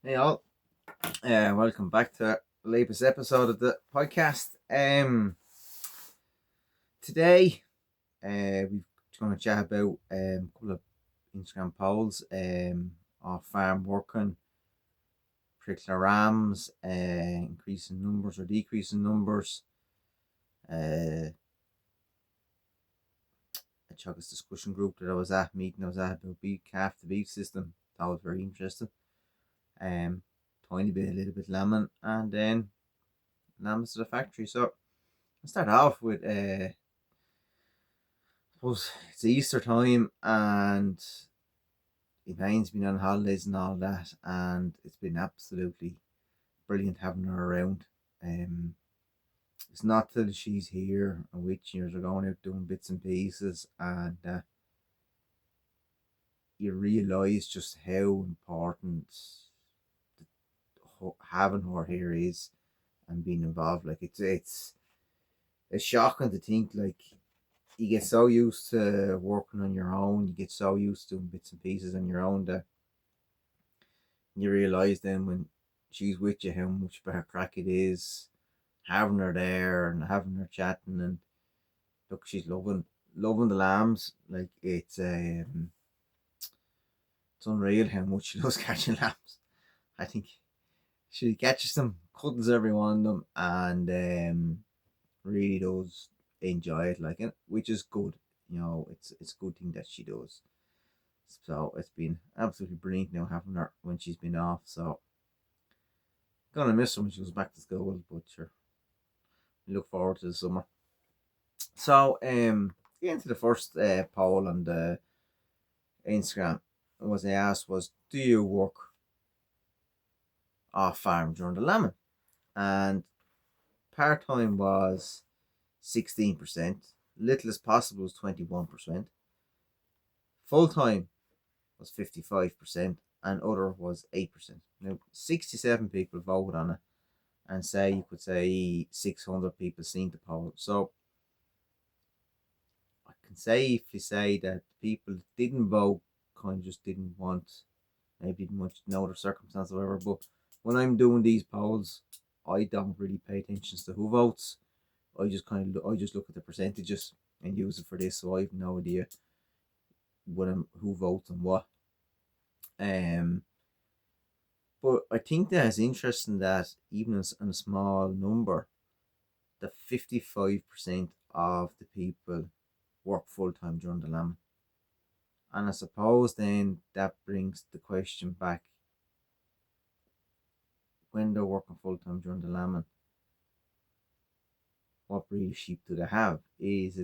Hey all, welcome back to the latest episode of the podcast. Today, we're going to chat about a couple of Instagram polls, of farm working, particular rams, increasing numbers or decreasing numbers. A Chuggis discussion group that I was at, about beef calf to beef system. That was very interesting. Tiny bit, a little bit lambing, and then lambs to the factory. So I'll start off with I suppose it's Easter time and Elaine's been on holidays and all that, and it's been absolutely brilliant having her around. It's not till she's here and which years are going out doing bits and pieces, and you realise just how important having her here is and being involved. Like it's shocking to think, like, you get so used to working on your own, you get so used to doing bits and pieces on your own that you realise then when she's with you how much better crack it is having her there and having her chatting. And look, she's loving the lambs. Like it's unreal how much she loves catching lambs. I think she catches them, cuddles every one of them, and really does enjoy it, like it, which is good. It's a good thing that she does. So it's been absolutely brilliant now having her when she's been off. So gonna miss her when she goes back to school, but sure, we look forward to the summer. So get into the first poll on the Instagram. Was I asked was, do you work off farm during the lambing? And part time was 16%, little as possible was 21%, full time was 55%, and other was 8%. Now, 67 people voted on it, and you could say 600 people seen the poll. So I can safely say that people didn't vote, kind of just didn't want, maybe didn't want to know their circumstances or whatever. But when I'm doing these polls, I don't really pay attention to who votes. I just look at the percentages and use it for this, so I have no idea who votes and what. But I think that it's interesting that even in a small number, that 55% of the people work full time during the lambing. And I suppose then that brings the question back, when they're working full time during the lambing, what breed of sheep do they have? Is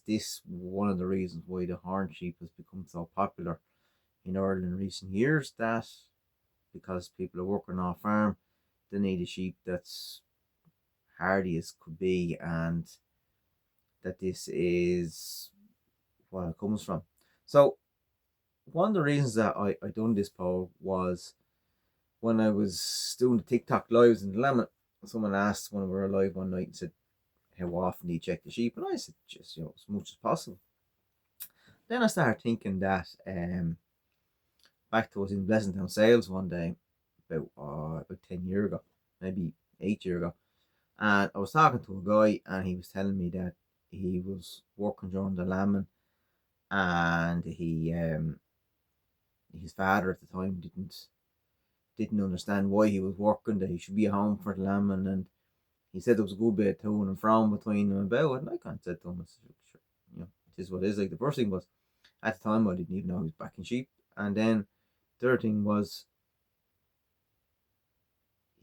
this one of the reasons why the horn sheep has become so popular in Ireland in recent years, that because people are working off farm, they need a sheep that's hardy as could be, and that this is what it comes from. So one of the reasons that I done this poll was when I was doing the TikTok lives in the lambing. Someone asked when we were live one night and said, how often do you check the sheep? And I said, just as much as possible. Then I started thinking that back to us in Pleasantown sales one day about 10 years ago, maybe 8 years ago, and I was talking to a guy and he was telling me that he was working during the lambing, and his father at the time didn't understand why he was working, that he should be at home for the lambing, and he said there was a good bit of to and from between them about it. And I kind of said to him, sure, it is what it is. Like, the first thing was, at the time I didn't even know he was backing sheep, and then the third thing was,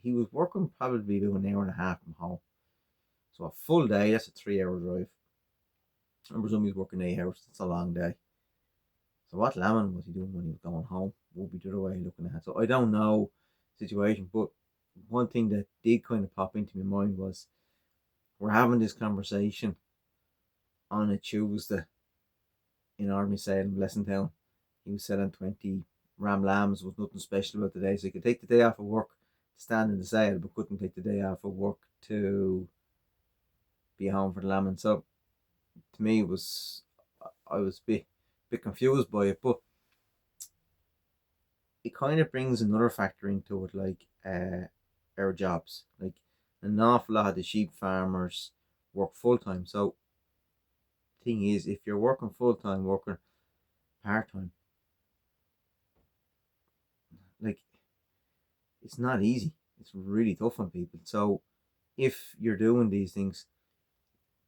he was working probably about an hour and a half from home. So a full day, that's a 3 hour drive. I presume he's working 8 hours. That's a long day. So what lambing was he doing when he was going home? Would be the other way looking at it. So I don't know the situation, but one thing that did kind of pop into my mind was, we're having this conversation on a Tuesday in Army Sale in Pleasantown. He was selling 20 ram lambs. Was nothing special about the day, so he could take the day off of work to stand in the sale, but couldn't take the day off of work to be home for the lambing. So to me, I was a bit confused by it. But it kind of brings another factor into it, like our jobs. Like an awful lot of the sheep farmers work full time. So thing is, if you're working full time, working part time, like it's not easy. It's really tough on people. So if you're doing these things,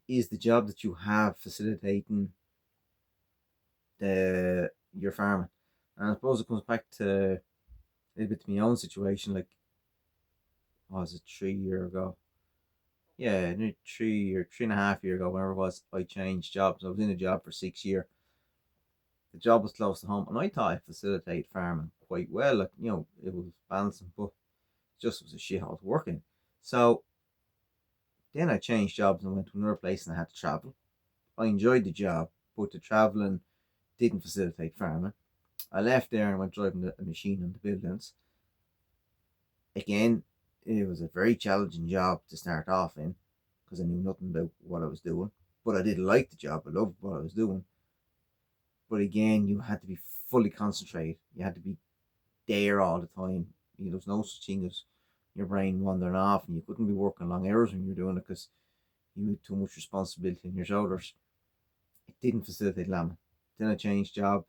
is the job that you have facilitating the your farming? And I suppose it comes back to a little bit to my own situation. Like, what was it, 3 year ago? Yeah, 3.5 year ago, whenever it was, I changed jobs. I was in a job for 6 years. The job was close to home, and I thought I facilitated farming quite well. Like, it was balancing, but it just was a shithole to work in. So then I changed jobs and went to another place, and I had to travel. I enjoyed the job, but the traveling didn't facilitate farming. I left there and went driving a machine on the buildings. Again, it was a very challenging job to start off in because I knew nothing about what I was doing. But I did like the job. I loved what I was doing. But again, you had to be fully concentrated. You had to be there all the time. There was no such thing as your brain wandering off, and you couldn't be working long hours when you were doing it because you had too much responsibility on your shoulders. It didn't facilitate lambing. Then I changed job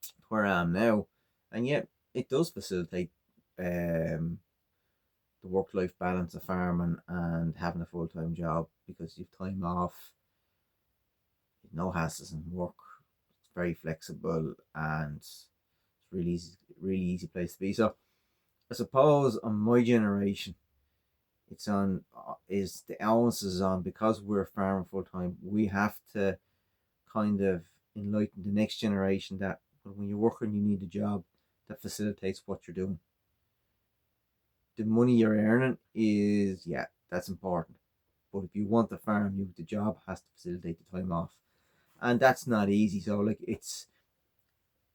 to where I am now, and yet it does facilitate the work-life balance of farming and having a full-time job because you've time off, you've no hassles in work. It's very flexible and it's really easy place to be. So I suppose on my generation, it's on is the onus is on, because we're farming full time. We have to kind of enlighten the next generation that when you're working, you need a job that facilitates what you're doing. The money you're earning is, yeah, that's important. But if you want the farm, the job has to facilitate the time off, and that's not easy. So like it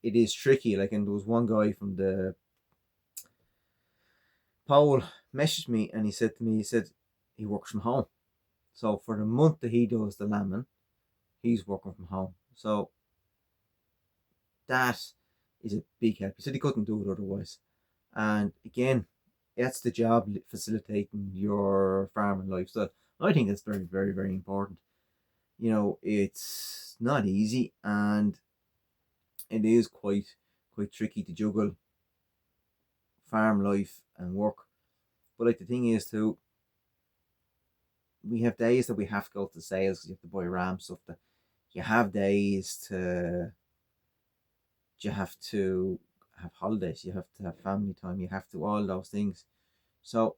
is tricky. Like, and there was one guy from the Paul messaged me, and he said to me, he said he works from home. So for the month that he does the lambing, he's working from home. So that is a big help. He said he couldn't do it otherwise. And again, that's the job, facilitating your farming lifestyle. I think it's very, very, very important. It's not easy, and it is quite tricky to juggle farm life and work. But like the thing is too, we have days that we have to go to sales because you have to buy ram stuff. That you have days you have to have holidays, you have to have family time, you have to all those things. So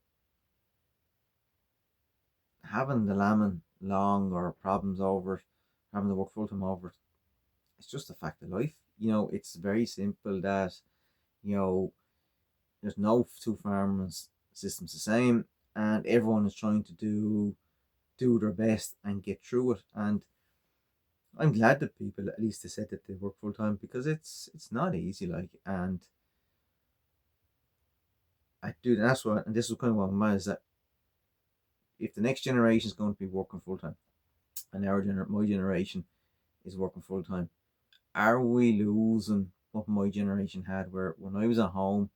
having the lambing long or problems over it, having to work full time over it, it's just a fact of life. It's very simple that you know there's no two farming systems the same, and everyone is trying to do their best and get through it. And I'm glad that people, at least they said that they work full time, because it's not easy. Like, and I do. That's what, and this is kind of what my mind is, that if the next generation is going to be working full time, and my generation is working full time, are we losing what my generation had, where when I was at home,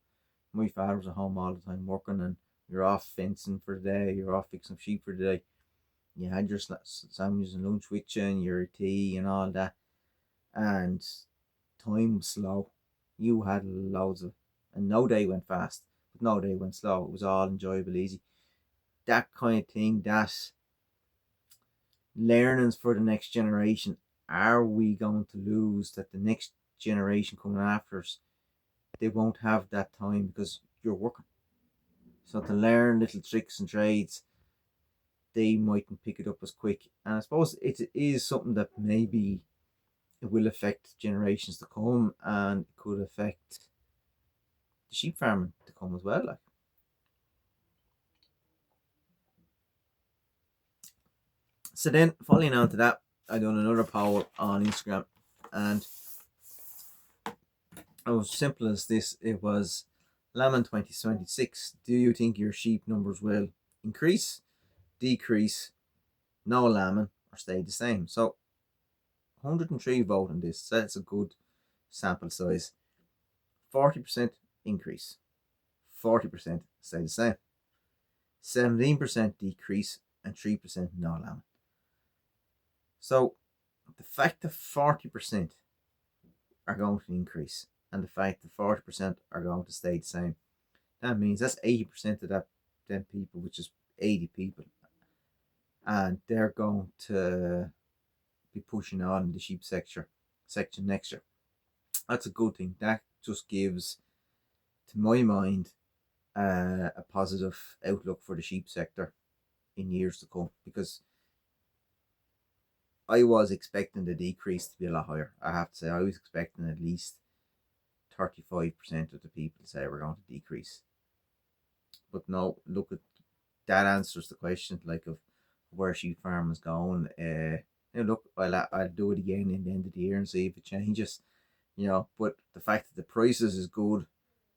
my father was at home all the time working, and you're off fencing for the day, you're off fixing sheep for the day. You had your sandwiches and lunch with you, and your tea and all that, and time was slow. You had loads of, and no day went fast, but no day went slow. It was all enjoyable, easy. That kind of thing, that learnings for the next generation, are we going to lose that? The next generation coming after us, they won't have that time because you're working. So to learn little tricks and trades, they mightn't pick it up as quick. And I suppose it is something that maybe it will affect generations to come, and it could affect the sheep farming to come as well. Like, so then following on to that, I done another poll on Instagram, and it was simple as this. It was, lambing 2026, do you think your sheep numbers will increase, decrease, no lambing, or stay the same? So 103 vote on this. So that's a good sample size. 40% increase. 40% stay the same. 17% decrease, and 3% no lambing. So the fact that 40% are going to increase and the fact that 40% are going to stay the same, that means that's 80% of that them people, which is 80 people, and they're going to be pushing on in the sheep section next year. That's a good thing. That just gives, to my mind, a positive outlook for the sheep sector in years to come, because I was expecting the decrease to be a lot higher. I have to say, I was expecting at least 35% of the people to say we're going to decrease. But no, look, at that answers the question, like, of where sheep farm is going. Look, I'll do it again in the end of the year and see if it changes. But the fact that the prices is good,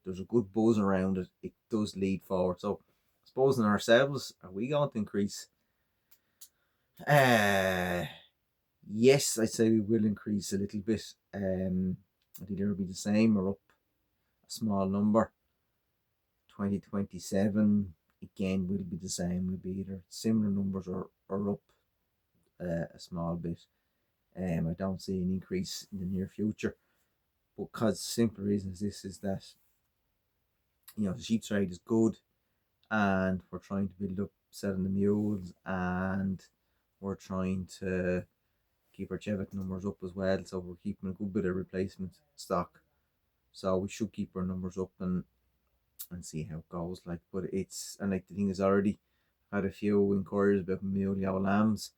there's a good buzz around it, it does lead forward. So, supposing ourselves, are we going to increase? Yes, I'd say we will increase a little bit. I think it'll be the same or up a small number. 2027 again will be the same. Will be either similar numbers or up a small bit. I don't see an increase in the near future, because simple reason is this, is that the sheep trade is good, and we're trying to build up selling the mules, and we're trying to keep our Cheviot numbers up as well. So we're keeping a good bit of replacement stock. So we should keep our numbers up and see how it goes. But it's, and the thing is, already had a few inquiries about muley lambs.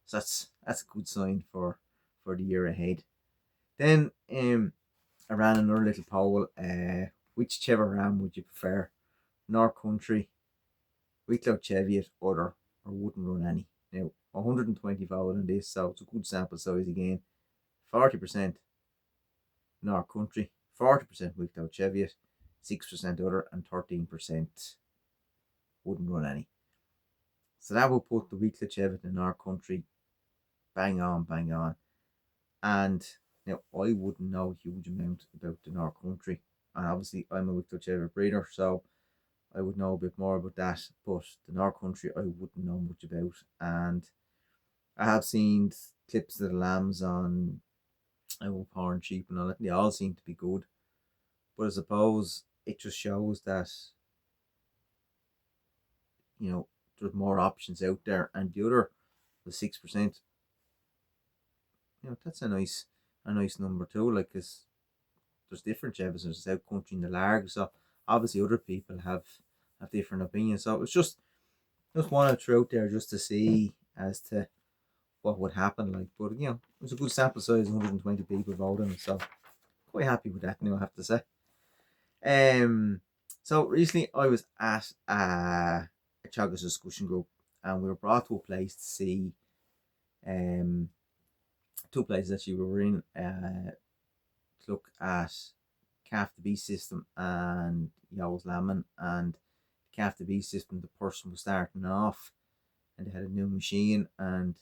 So that's a good sign for the year ahead. Then I ran another little poll. Which Cheviot ram would you prefer? North Country, Roundwood Cheviot, other, or wouldn't run any? Now, 120 voted on this, so it's a good sample size again. 40% North Country, 40% Roundwood Cheviot, 6% other, and 13% wouldn't run any. So that will put the Roundwood Cheviot in North Country bang on. And now, I wouldn't know a huge amount about the North Country, and obviously I'm a Roundwood Cheviot breeder, so I would know a bit more about that. But the North Country I wouldn't know much about, and I have seen clips of the lambs on Porn Sheep and all that. They all seem to be good, but I suppose it just shows that there's more options out there. And the other, the 6%, that's a nice number too. Like, cause there's different Cheviets in the South Country and the Larg, so obviously other people have different opinions. So it's just wanted to throw out there just to see as to what would happen. Like, but it was a good sample size, 120 people voting, so quite happy with that now, I have to say. So recently I was at a Chagas discussion group, and we were brought to a place to see two places actually. We were in to look at calf to beast system and Yow's lambing. And calf to beast system, the person was starting off and they had a new machine, and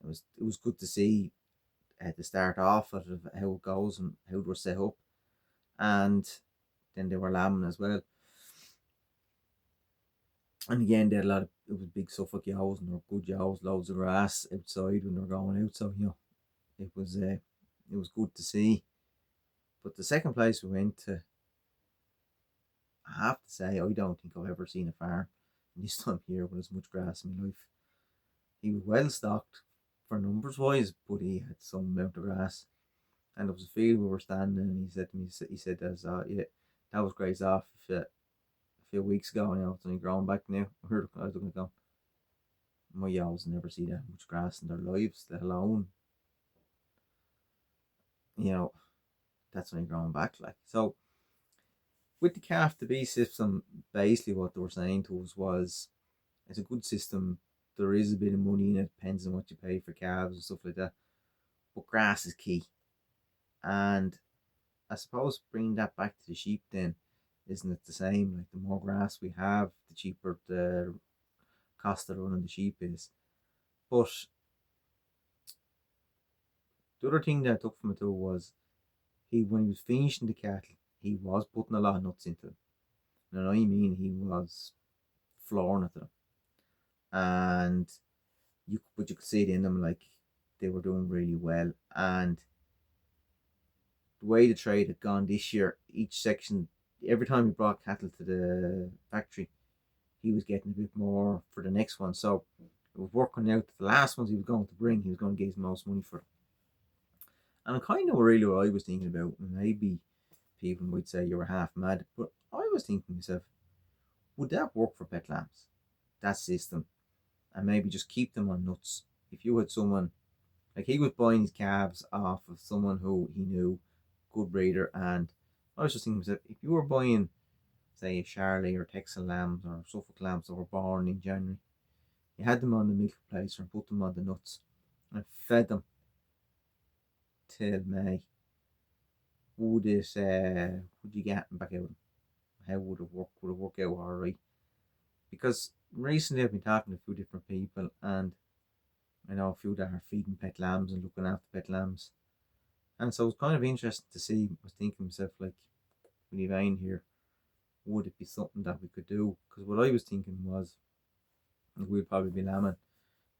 it was good to see to start off of how it goes and how we're set up. And then they were lambing as well. And again, they had it was big Suffolk yows, and they were good yows, loads of grass outside when they were going out. So it was good to see. But the second place we went to, I have to say, I don't think I've ever seen a farm in this time here with as much grass in my life. He was well stocked for numbers wise, but he had some amount of grass. And there was a field we were standing in, and he said to me, that was grazed off a few weeks ago, and it's only growing back now. I was looking at going, my yows never see that much grass in their lives, let alone, that's only growing back. Like, so with the calf to beast system, basically what they were saying to us was, it's a good system. There is a bit of money in it, depends on what you pay for calves and stuff like that, but grass is key. And I suppose bringing that back to the sheep, then, isn't it the same? Like, the more grass we have, the cheaper the cost of running the sheep is. But the other thing that I took from it too was, when he was finishing the cattle, he was putting a lot of nuts into them. And I mean, he was flooring at them. And but you could see it in them, like they were doing really well. And the way the trade had gone this year, each section, every time he brought cattle to the factory, he was getting a bit more for the next one. So it was working out the last ones he was going to bring, he was going to get his most money for. And kind of really what I was thinking about. Maybe people might say you were half mad, but I was thinking to myself, would that work for pet lambs? That system, and maybe just keep them on nuts. If you had someone like he was buying his calves off of someone who he knew, good breeder, and I was just thinking to myself, if you were buying, say, a Charolais or Texan lambs or Suffolk lambs that were born in January, you had them on the milk replacer and put them on the nuts and fed them till May, would you get them back out? How would it work? Would it work out all right? Because recently I've been talking to a few different people, and I know a few that are feeding pet lambs and looking after pet lambs, and so it's kind of interesting to see. I was thinking to myself, like, when you're in here, would it be something that we could do? Because what I was thinking was, we'd probably be lambing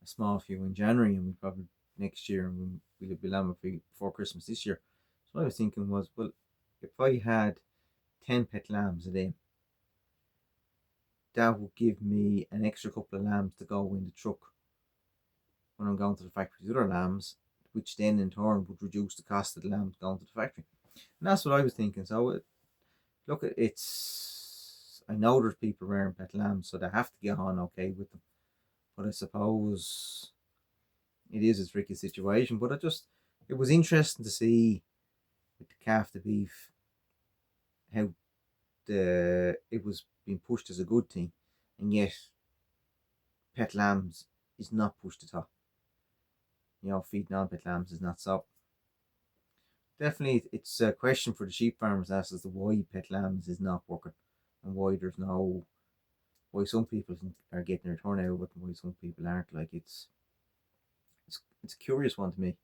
a small few in January, and we probably next year, and we'll be lambing before Christmas this year. So what I was thinking was, well, if I had 10 pet lambs a day, that would give me an extra couple of lambs to go in the truck when I'm going to the factory with other lambs, which then in turn would reduce the cost of the lambs going to the factory. And that's what I was thinking. So look, I know there's people rearing pet lambs, so they have to get on okay with them. But I suppose it is a tricky situation. But it was interesting to see with the calf to beef how it was being pushed as a good thing, and yet pet lambs is not pushed at all. Feeding on pet lambs is not so. Definitely, it's a question for the sheep farmers as to why pet lambs is not working, and why some people are getting a return out of it and why some people aren't. Like it's a curious one to me.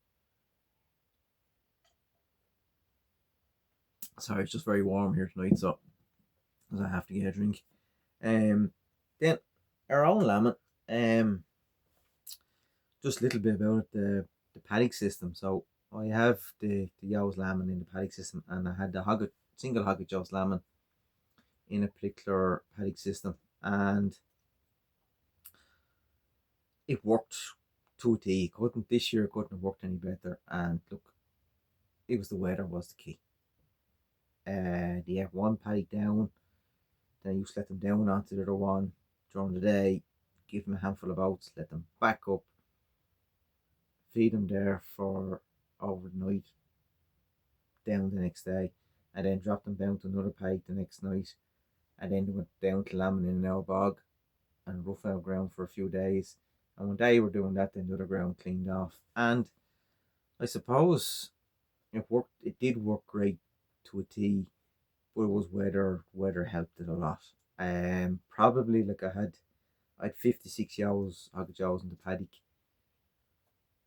Sorry, it's just very warm here tonight, so I have to get a drink. Then our own lambing, just a little bit about the paddock system. So I have the Yow's lambing in the paddock system, and I had the single hogget Yow's lambing in a particular paddock system, and it worked to a T. This year couldn't have worked any better. And look, it was the weather was the key. They have one paddock down, then I used to let them down onto the other one during the day, give them a handful of oats, let them back up, feed them there for overnight, down the next day, and then drop them down to another paddock the next night, and then they went down to lambing in an old bog and rough out ground for a few days. And when they were doing that, then the other ground cleaned off. And I suppose it worked. It did work great to a T, but it was weather. Weather helped it a lot. Probably like I had 56 yows, hogget yows in the paddock.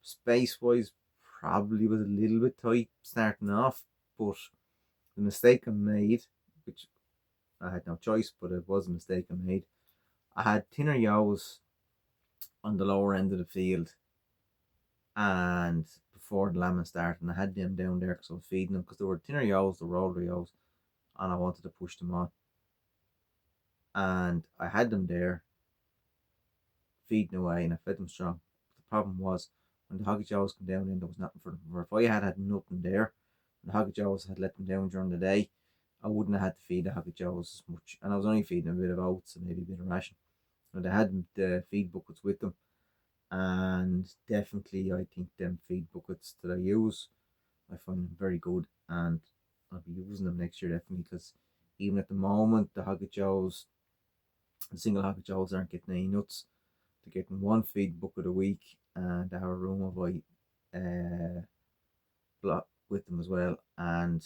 Space wise, probably was a little bit tight starting off, but the mistake I made, which I had no choice, but it was a mistake I made. I had thinner yows on the lower end of the field, and before the lambing started, and I had them down there because I was feeding them, because they were thinner yows, the older yows, and I wanted to push them on. And I had them there feeding away, and I fed them strong. The problem was when the hogget yows come down in, there was nothing for them. Or if I had nothing there, and the hogget yows had let them down during the day, I wouldn't have had to feed the hogget yows as much. And I was only feeding them a bit of oats and maybe a bit of ration. And they had the feed buckets with them, and definitely I think them feed buckets that I use, I find them very good, and I'll be using them next year definitely, because even at the moment the single hogget yows aren't getting any nuts. They're getting one feed bucket a week, and I have a room of white block with them as well, and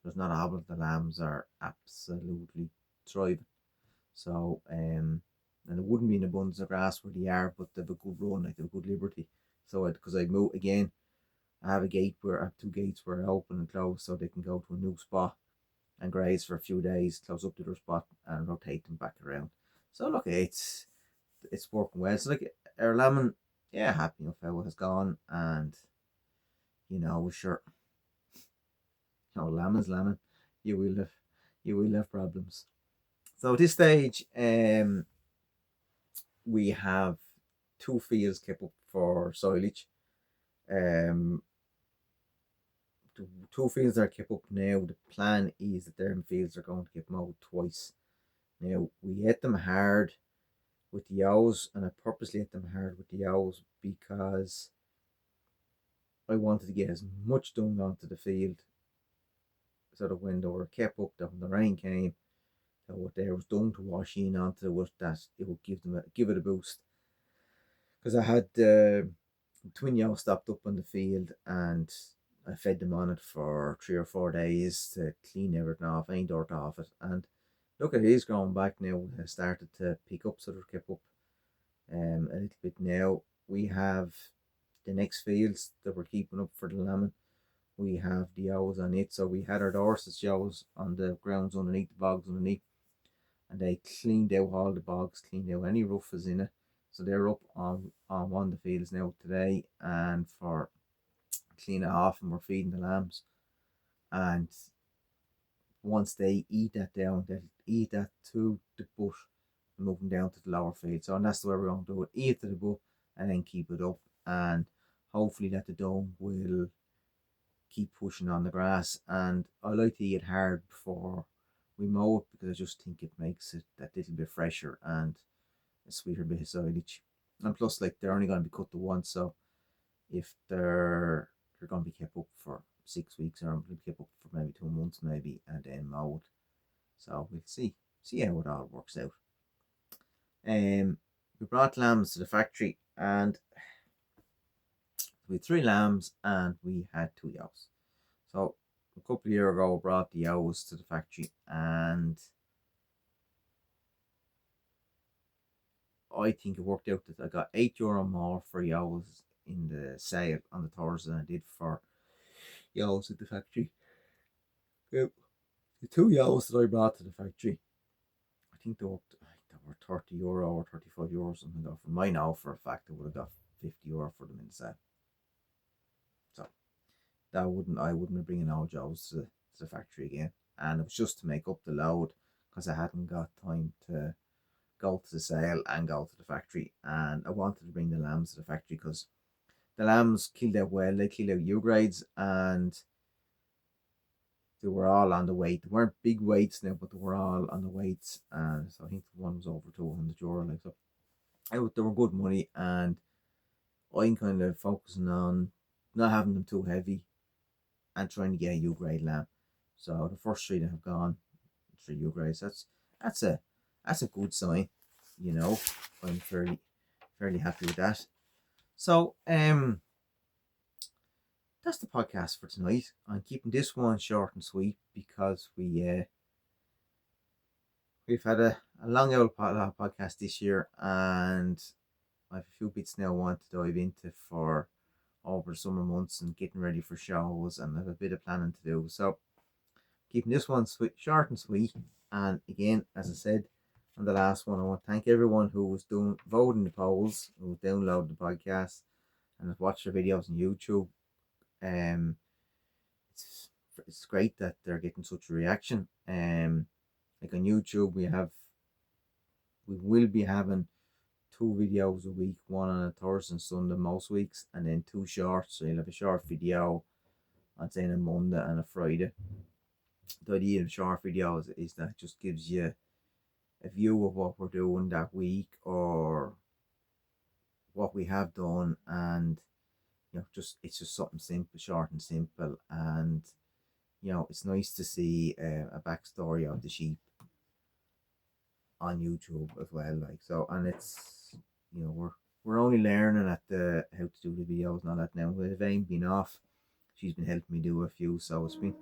there's not a hobble. The lambs are absolutely thriving. So and it wouldn't be an abundance of grass where they are, but they have a good run, like they have a good liberty. So because I move again, I have two gates where I open and close, so they can go to a new spot and graze for a few days, close up to their spot, and rotate them back around. So look, it's working well. So like our lambing, yeah, happy enough how it has gone, and we're sure, lambing's lambing. You will have problems. So at this stage, we have two fields kept up for silage. The two fields are kept up now. The plan is that them fields are going to get mowed twice. Now we hit them hard with the owls, and I purposely hit them hard with the owls because I wanted to get as much dung onto the field so that when they were kept up, that when the rain came, that what there was dung to wash in onto it, that it would give it a boost. Because I had twin yow stopped up on the field, and I fed them on it for 3 or 4 days to clean everything off, any dirt off it. And look, it is growing back now. It has started to pick up, so they're kept up a little bit now. We have the next fields that we're keeping up for the lambing. We have the yows on it. So we had our Dorset's yows on the grounds underneath, the bogs underneath, and they cleaned out all the bogs, cleaned out any roughes in it. So they're up on one of the fields now today, and for clean it off, and we're feeding the lambs. And once they eat that down, they'll eat that to the butt and move them down to the lower field. So, and that's the way we're going to do it. Eat to the butt and then keep it up, and hopefully that the dung will keep pushing on the grass. And I like to eat hard before we mow it, because I just think it makes it that little bit fresher and a sweeter bit of silage. And plus, like, they're only going to be cut to once, so if they're going to be kept up for 6 weeks, or be kept up for maybe 2 months, maybe, and then mowed. So we'll see how it all works out. We brought lambs to the factory, and we had 3 lambs and we had 2 yows. So a couple of years ago, I brought the yows to the factory, and I think it worked out that I got €8 more for yows in the sale on the Thursday than I did for yows at the factory. The 2 yows that I brought to the factory, I think they were €30 or €35 something. For mine now, for a fact, I would have got €50 for them in the sale. So I wouldn't be bringing all yows to the factory again, and it was just to make up the load, because I hadn't got time to go to the sale and go to the factory. And I wanted to bring the lambs to the factory because the lambs killed out well. They killed out U grades, and they were all on the weight. They weren't big weights now, but they were all on the weights. And so I think one was over €200. Like, so they were good money, and I'm kind of focusing on not having them too heavy and trying to get a U grade lamb. So the first 3 that have gone, 3 U grades. That's a good sign, I'm fairly happy with that. So that's the podcast for tonight. I'm keeping this one short and sweet because we've had a long old podcast this year, and I have a few bits now I want to dive into for over the summer months and getting ready for shows, and I have a bit of planning to do. So keeping this one short and sweet. And again, as I said on the last one, I want to thank everyone who was voting the polls, who downloaded the podcast and has watched the videos on YouTube. It's great that they're getting such a reaction. Like on YouTube, we will be having 2 videos a week, one on a Thursday and Sunday most weeks, and then 2 shorts. So you'll have a short video on, say, a Monday and a Friday. The idea of short videos is that it just gives you a view of what we're doing that week, or what we have done, and it's just something simple, short and simple. And it's nice to see a backstory of the sheep on YouTube as well. Like, so, and it's we're only learning at how to do the videos and all that now. With Elaine being off, she's been helping me do a few, so it's been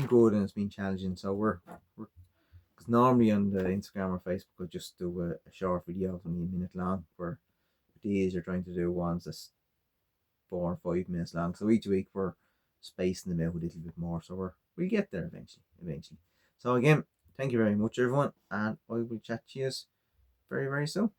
good, and it's been challenging. So we're because normally on the Instagram or Facebook, I just do a short video, only a minute long. Where these are trying to do ones that's 4 or 5 minutes long. So each week we're spacing them out a little bit more. So we'll get there eventually. So again, thank you very much, everyone, and I will chat to you very, very soon.